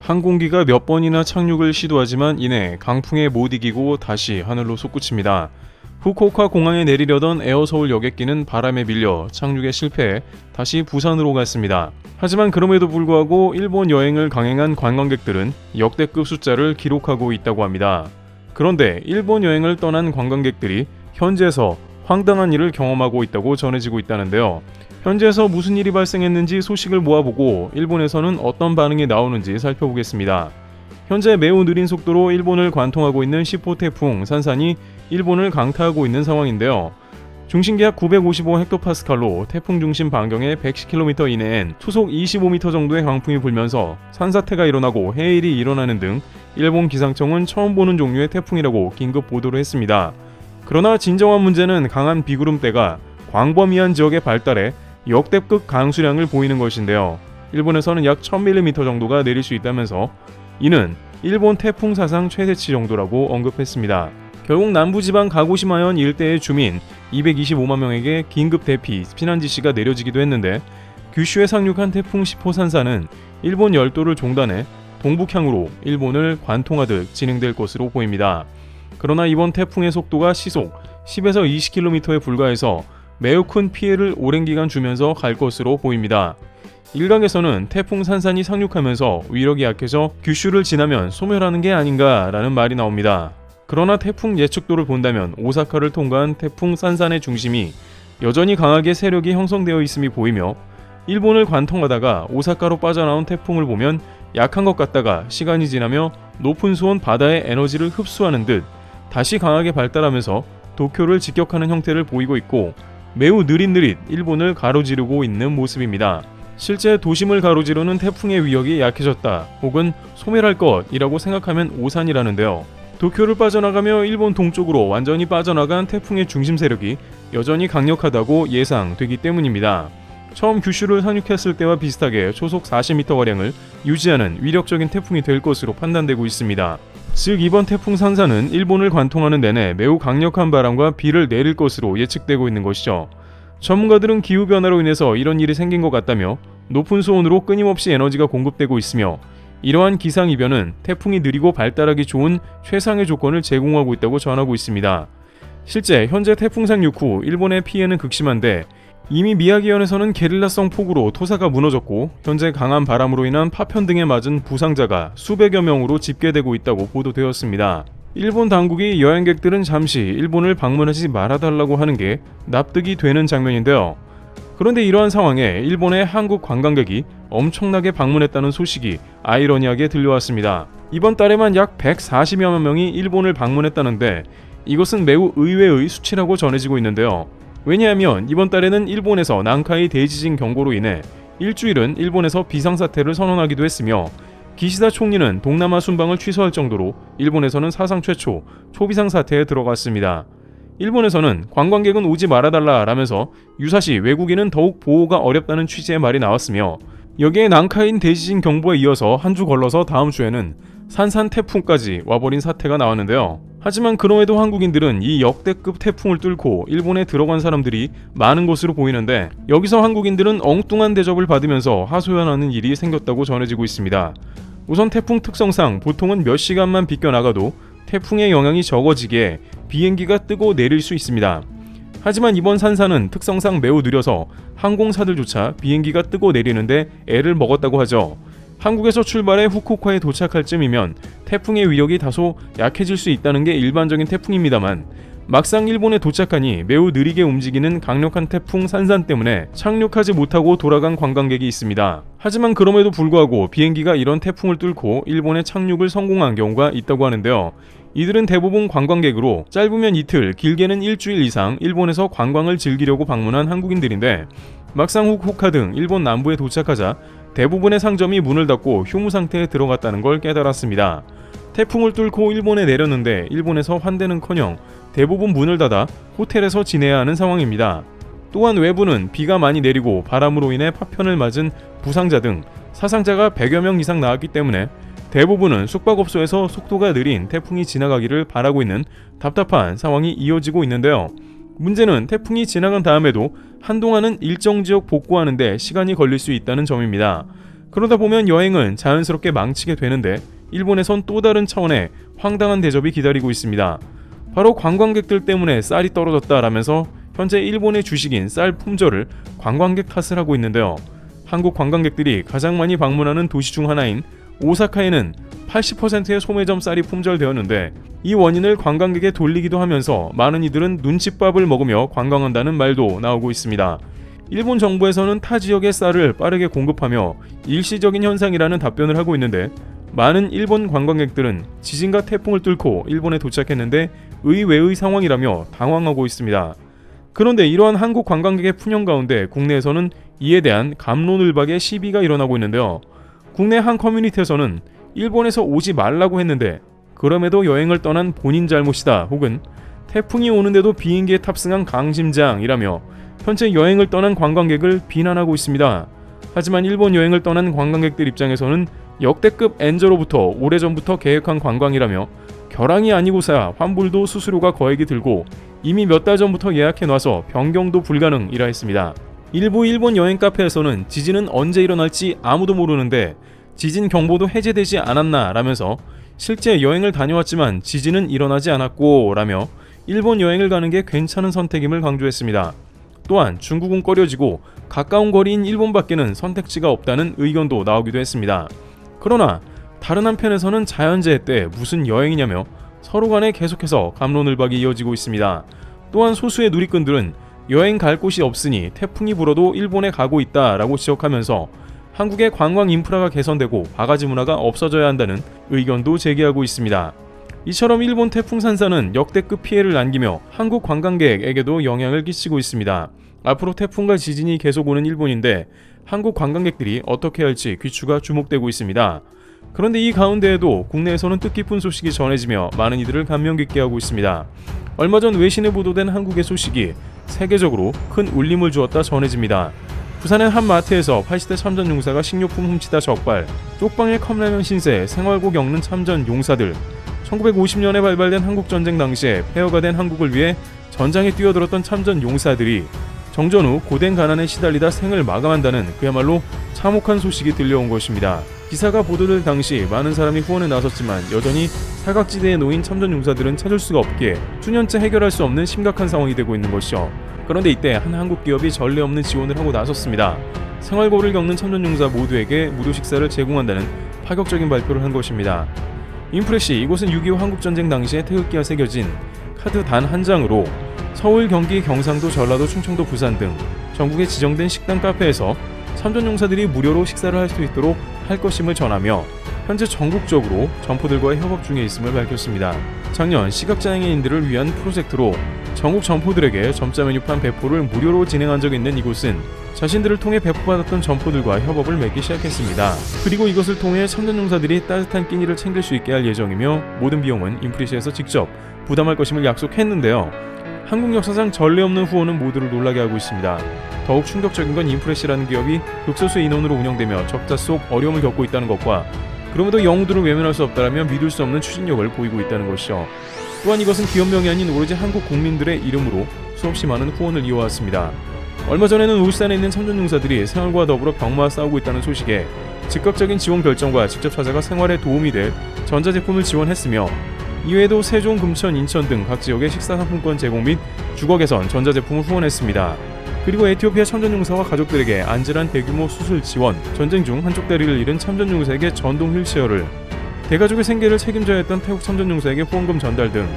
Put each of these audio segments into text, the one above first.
항공기가 몇 번이나 착륙을 시도하지만 이내 강풍에 못 이기고 다시 하늘로 솟구칩니다. 후쿠오카 공항에 내리려던 에어서울 여객기는 바람에 밀려 착륙에 실패해 다시 부산으로 갔습니다. 하지만 그럼에도 불구하고 일본 여행을 강행한 관광객들은 역대급 숫자를 기록하고 있다고 합니다. 그런데 일본 여행을 떠난 관광객들이 현지에서 황당한 일을 경험하고 있다고 전해지고 있다는데요. 현지에서 무슨 일이 발생했는지 소식을 모아보고 일본에서는 어떤 반응이 나오는지 살펴보겠습니다. 현재 매우 느린 속도로 일본을 관통하고 있는 10호 태풍 산산이 일본을 강타하고 있는 상황인데요. 중심기압 955헥토파스칼로 태풍 중심 반경의 110km 이내엔 초속 25m 정도의 강풍이 불면서 산사태가 일어나고 해일이 일어나는 등 일본 기상청은 처음 보는 종류의 태풍이라고 긴급 보도를 했습니다. 그러나 진정한 문제는 강한 비구름대가 광범위한 지역에 발달해 역대급 강수량을 보이는 것인데요. 일본에서는 약 1000mm 정도가 내릴 수 있다면서 이는 일본 태풍 사상 최대치 정도라고 언급했습니다. 결국 남부지방 가고시마현 일대의 주민 225만 명에게 긴급 대피 피난 지시가 내려지기도 했는데 규슈에 상륙한 태풍 10호 산사는 일본 열도를 종단해 동북향으로 일본을 관통하듯 진행될 것으로 보입니다. 그러나 이번 태풍의 속도가 시속 10에서 20km에 불과해서 매우 큰 피해를 오랜 기간 주면서 갈 것으로 보입니다. 일각에서는 태풍 산산이 상륙하면서 위력이 약해져 규슈를 지나면 소멸하는 게 아닌가라는 말이 나옵니다. 그러나 태풍 예측도를 본다면 오사카를 통과한 태풍 산산의 중심이 여전히 강하게 세력이 형성되어 있음이 보이며 일본을 관통하다가 오사카로 빠져나온 태풍을 보면 약한 것 같다가 시간이 지나며 높은 수온 바다의 에너지를 흡수하는 듯 다시 강하게 발달하면서 도쿄를 직격하는 형태를 보이고 있고 매우 느릿느릿 일본을 가로지르고 있는 모습입니다. 실제 도심을 가로지르는 태풍의 위력이 약해졌다 혹은 소멸할 것이라고 생각하면 오산이라는데요. 도쿄를 빠져나가며 일본 동쪽으로 완전히 빠져나간 태풍의 중심 세력이 여전히 강력하다고 예상되기 때문입니다. 처음 규슈를 상륙했을 때와 비슷하게 초속 40m가량을 유지하는 위력적인 태풍이 될 것으로 판단되고 있습니다. 즉 이번 태풍 산사는 일본을 관통하는 내내 매우 강력한 바람과 비를 내릴 것으로 예측되고 있는 것이죠. 전문가들은 기후변화로 인해서 이런 일이 생긴 것 같다며 높은 수온으로 끊임없이 에너지가 공급되고 있으며 이러한 기상이변은 태풍이 느리고 발달하기 좋은 최상의 조건을 제공하고 있다고 전하고 있습니다. 실제 현재 태풍 상륙 후 일본의 피해는 극심한데 이미 미야기현에서는 게릴라성 폭우로 토사가 무너졌고 현재 강한 바람으로 인한 파편 등에 맞은 부상자가 수백여 명으로 집계되고 있다고 보도되었습니다. 일본 당국이 여행객들은 잠시 일본을 방문하지 말아달라고 하는 게 납득이 되는 장면인데요. 그런데 이러한 상황에 일본의 한국 관광객이 엄청나게 방문했다는 소식이 아이러니하게 들려왔습니다. 이번 달에만 약 140여만 명이 일본을 방문했다는데 이것은 매우 의외의 수치라고 전해지고 있는데요. 왜냐하면 이번 달에는 일본에서 난카이 대지진 경보로 인해 일주일은 일본에서 비상사태를 선언하기도 했으며 기시다 총리는 동남아 순방을 취소할 정도로 일본에서는 사상 최초 초비상사태에 들어갔습니다. 일본에서는 관광객은 오지 말아달라라면서 유사시 외국인은 더욱 보호가 어렵다는 취지의 말이 나왔으며 여기에 난카인 대지진 경보에 이어서 한 주 걸러서 다음 주에는 산산 태풍까지 와버린 사태가 나왔는데요. 하지만 그럼에도 한국인들은 이 역대급 태풍을 뚫고 일본에 들어간 사람들이 많은 것으로 보이는데 여기서 한국인들은 엉뚱한 대접을 받으면서 하소연하는 일이 생겼다고 전해지고 있습니다. 우선 태풍 특성상 보통은 몇 시간만 비껴나가도 태풍의 영향이 적어지기에 비행기가 뜨고 내릴 수 있습니다. 하지만 이번 산사는 특성상 매우 느려서 항공사들조차 비행기가 뜨고 내리는데 애를 먹었다고 하죠. 한국에서 출발해 후쿠오카에 도착할 쯤이면 태풍의 위력이 다소 약해질 수 있다는 게 일반적인 태풍입니다만 막상 일본에 도착하니 매우 느리게 움직이는 강력한 태풍 산산 때문에 착륙하지 못하고 돌아간 관광객이 있습니다. 하지만 그럼에도 불구하고 비행기가 이런 태풍을 뚫고 일본에 착륙을 성공한 경우가 있다고 하는데요. 이들은 대부분 관광객으로 짧으면 이틀, 길게는 일주일 이상 일본에서 관광을 즐기려고 방문한 한국인들인데 막상 후쿠오카 등 일본 남부에 도착하자 대부분의 상점이 문을 닫고 휴무 상태에 들어갔다는 걸 깨달았습니다. 태풍을 뚫고 일본에 내렸는데 일본에서 환대는커녕 대부분 문을 닫아 호텔에서 지내야 하는 상황입니다. 또한 외부는 비가 많이 내리고 바람으로 인해 파편을 맞은 부상자 등 사상자가 100여 명 이상 나왔기 때문에 대부분은 숙박업소에서 속도가 느린 태풍이 지나가기를 바라고 있는 답답한 상황이 이어지고 있는데요. 문제는 태풍이 지나간 다음에도 한동안은 일정 지역 복구하는 데 시간이 걸릴 수 있다는 점입니다. 그러다 보면 여행은 자연스럽게 망치게 되는데 일본에선 또 다른 차원의 황당한 대접이 기다리고 있습니다. 바로 관광객들 때문에 쌀이 떨어졌다라면서 현재 일본의 주식인 쌀 품절을 관광객 탓을 하고 있는데요. 한국 관광객들이 가장 많이 방문하는 도시 중 하나인 오사카에는 80%의 소매점 쌀이 품절되었는데 이 원인을 관광객에 돌리기도 하면서 많은 이들은 눈칫밥을 먹으며 관광한다는 말도 나오고 있습니다. 일본 정부에서는 타 지역의 쌀을 빠르게 공급하며 일시적인 현상이라는 답변을 하고 있는데 많은 일본 관광객들은 지진과 태풍을 뚫고 일본에 도착했는데 의외의 상황이라며 당황하고 있습니다. 그런데 이러한 한국 관광객의 푸념 가운데 국내에서는 이에 대한 갑론을박의 시비가 일어나고 있는데요. 국내 한 커뮤니티에서는 일본에서 오지 말라고 했는데 그럼에도 여행을 떠난 본인 잘못이다 혹은 태풍이 오는데도 비행기에 탑승한 강심장이라며 현재 여행을 떠난 관광객을 비난하고 있습니다. 하지만 일본 여행을 떠난 관광객들 입장에서는 역대급 엔저로부터 오래전부터 계획한 관광이라며 결항이 아니고서야 환불도 수수료가 거액이 들고 이미 몇 달 전부터 예약해놔서 변경도 불가능이라 했습니다. 일부 일본 여행 카페에서는 지진은 언제 일어날지 아무도 모르는데 지진 경보도 해제되지 않았나 라면서 실제 여행을 다녀왔지만 지진은 일어나지 않았고 라며 일본 여행을 가는 게 괜찮은 선택임을 강조했습니다. 또한 중국은 꺼려지고 가까운 거리인 일본밖에는 선택지가 없다는 의견도 나오기도 했습니다. 그러나 다른 한편에서는 자연재해 때 무슨 여행이냐며 서로 간에 계속해서 갑론을박이 이어지고 있습니다. 또한 소수의 누리꾼들은 여행 갈 곳이 없으니 태풍이 불어도 일본에 가고 있다라고 지적하면서 한국의 관광 인프라가 개선되고 바가지 문화가 없어져야 한다는 의견도 제기하고 있습니다. 이처럼 일본 태풍 산사는 역대급 피해를 남기며 한국 관광객에게도 영향을 끼치고 있습니다. 앞으로 태풍과 지진이 계속 오는 일본인데 한국 관광객들이 어떻게 할지 귀추가 주목되고 있습니다. 그런데 이 가운데에도 국내에서는 뜻깊은 소식이 전해지며 많은 이들을 감명 깊게 하고 있습니다. 얼마 전 외신에 보도된 한국의 소식이 세계적으로 큰 울림을 주었다 전해집니다. 부산의 한 마트에서 80대 참전 용사가 식료품 훔치다 적발, 쪽방의 컵라면 신세, 생활고 겪는 참전 용사들, 1950년에 발발된 한국전쟁 당시에 폐허가 된 한국을 위해 전장에 뛰어들었던 참전 용사들이 정전 후 고된 가난에 시달리다 생을 마감한다는 그야말로 참혹한 소식이 들려온 것입니다. 기사가 보도될 당시 많은 사람이 후원에 나섰지만 여전히 사각지대에 놓인 참전 용사들은 찾을 수가 없기에 수년째 해결할 수 없는 심각한 상황이 되고 있는 것이죠. 그런데 이때 한 한국 기업이 전례 없는 지원을 하고 나섰습니다. 생활고를 겪는 참전 용사 모두에게 무료 식사를 제공한다는 파격적인 발표를 한 것입니다. 인프레시, 이곳은 6.25 한국전쟁 당시에 태극기가 새겨진 카드 단 한 장으로 서울, 경기, 경상도, 전라도, 충청도, 부산 등 전국에 지정된 식당 카페에서 참전용사들이 무료로 식사를 할 수 있도록 할 것임을 전하며 현재 전국적으로 점포들과의 협업 중에 있음을 밝혔습니다. 작년 시각장애인들을 위한 프로젝트로 전국 점포들에게 점자 메뉴판 배포를 무료로 진행한 적이 있는 이곳은 자신들을 통해 배포받았던 점포들과 협업을 맺기 시작했습니다. 그리고 이것을 통해 참전용사들이 따뜻한 끼니를 챙길 수 있게 할 예정이며 모든 비용은 인프레시에서 직접 부담할 것임을 약속했는데요. 한국 역사상 전례 없는 후원은 모두를 놀라게 하고 있습니다. 더욱 충격적인 건 인프레시라는 기업이 극소수의 인원으로 운영되며 적자 속 어려움을 겪고 있다는 것과 그럼에도 영웅들을 외면할 수 없다라며 믿을 수 없는 추진력을 보이고 있다는 것이죠. 또한 이것은 기업명이 아닌 오로지 한국 국민들의 이름으로 수없이 많은 후원을 이어왔습니다. 얼마 전에는 울산에 있는 참전용사들이 생활과 더불어 병마와 싸우고 있다는 소식에 즉각적인 지원 결정과 직접 찾아가 생활에 도움이 될 전자제품을 지원했으며 이외에도 세종, 금천, 인천 등 각 지역의 식사 상품권 제공 및 주거 개선, 전자제품을 후원했습니다. 그리고 에티오피아 참전용사와 가족들에게 안전한 대규모 수술 지원, 전쟁 중 한쪽 다리를 잃은 참전용사에게 전동 휠체어를, 대가족의 생계를 책임져야 했던 태국 참전용사에게 후원금 전달 등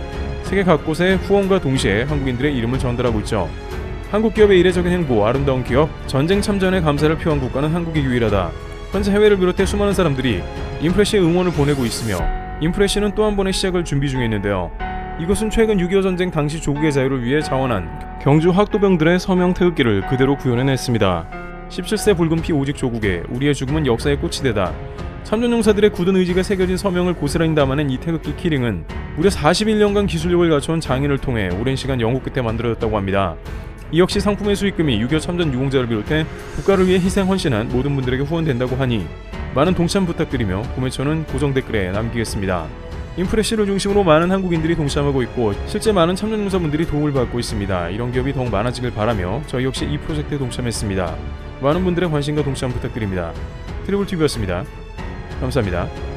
세계 각곳에 후원과 동시에 한국인들의 이름을 전달하고 있죠. 한국 기업의 이례적인 행보, 아름다운 기업, 전쟁 참전에 감사를 표한 국가는 한국이 유일하다. 현재 해외를 비롯해 수많은 사람들이 인프레시에 응원을 보내고 있으며 인프레시는 또 한 번의 시작을 준비 중에 있는데요. 이것은 최근 6.25 전쟁 당시 조국의 자유를 위해 자원한 경주 학도병들의 서명 태극기를 그대로 구현해냈습니다. 17세 붉은 피 오직 조국에 우리의 죽음은 역사의 꽃이 되다. 참전용사들의 굳은 의지가 새겨진 서명을 고스란히 담아낸 이 태극기 키링은 무려 41년간 기술력을 갖춰온 장인을 통해 오랜 시간 연구 끝에 만들어졌다고 합니다. 이 역시 상품의 수익금이 6.25 참전 유공자를 비롯해 국가를 위해 희생 헌신한 모든 분들에게 후원된다고 하니 많은 동참 부탁드리며 구매처는 고정 댓글에 남기겠습니다. 인프레시를 중심으로 많은 한국인들이 동참하고 있고 실제 많은 참전용사분들이 도움을 받고 있습니다. 이런 기업이 더욱 많아지길 바라며 저희 역시 이 프로젝트에 동참했습니다. 많은 분들의 관심과 동참 부탁드립니다. 트리블TV였습니다. 감사합니다.